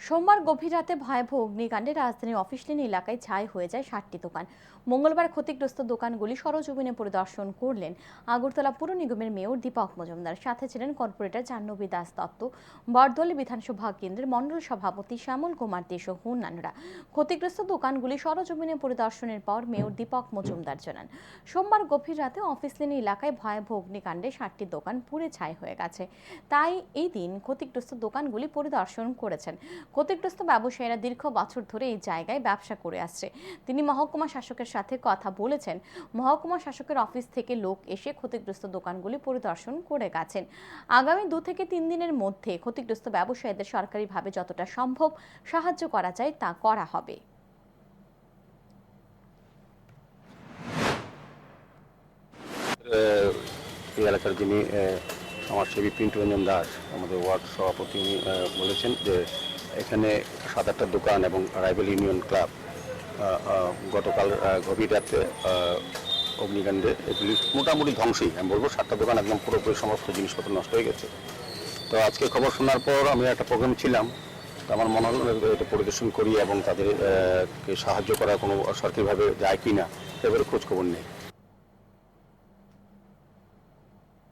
সোমবার গভীর রাতে ভয়াবহ অগ্নিকাণ্ডে রাজধানীর অফিস লেন এলাকায় ছাই হয়ে যায় 60টি দোকান। মঙ্গলবার ক্ষতিগ্রস্ত দোকানগুলি সরজমিনে পরিদর্শন করলেন আগরতলা পুর নিগমের মেয়র দীপক মজুমদার। সাথে ছিলেন কর্পোরেটর জাহ্নবী দাস দত্ত, বরদলি বিধানসভা কেন্দ্রের মণ্ডল সভাপতি শ্যামল কুমার দে সহ অন্যান্যরা। ক্ষতিগ্রস্ত দোকানগুলি সরজমিনে পরিদর্শনের পর মেয়র দীপক মজুমদার জানান, সোমবার গভীর রাতে অফিস লেন এলাকায় ভয়াবহ অগ্নিকাণ্ডে 60টি দোকান পুড়ে ছাই হয়ে গেছে। তাই এই দিন ক্ষতিগ্রস্ত দোকানগুলি পরিদর্শন করেছেন। ক্ষতিগ্রস্ত ব্যবসায়ীরা দীর্ঘ বছর ধরে এই জায়গায় ব্যবসা করে আসছে। তিনি মহকুমা শাসকের সাথে কথা বলেছেন। মহকুমা শাসকের অফিস থেকে লোক এসে ক্ষতিগ্রস্ত দোকানগুলি পরিদর্শন করে গেছেন। আগামী 2 থেকে 3 দিনের মধ্যে ক্ষতিগ্রস্ত ব্যবসায়ীদের সরকারিভাবে যতটা সম্ভব সাহায্য করা যায় তা করা হবে। এই এলাকার যিনি সমাজসেবী পিন্টু রঞ্জন দাস, আমাদের ওয়ার্ড সভাপতি, উনি বলেছেন যে এখানে 7-8টা দোকান এবং রাইবেল ইউনিয়ন ক্লাব গতকাল গভীর রাতে অগ্নিকাণ্ডে এগুলি মোটামুটি ধ্বংসই, আমি বলবো 7টা দোকান একদম পুরোপুরি সমস্ত জিনিসপত্র নষ্ট হয়ে গেছে। তো আজকে খবর শোনার পর আমি একটা প্রোগ্রাম ছিলাম, তো আমার মনে হলো এটা পরিদর্শন করি এবং তাদেরকে সাহায্য করা কোনো সরকারিভাবে যায় কি না এবারে খোঁজ খবর নেই।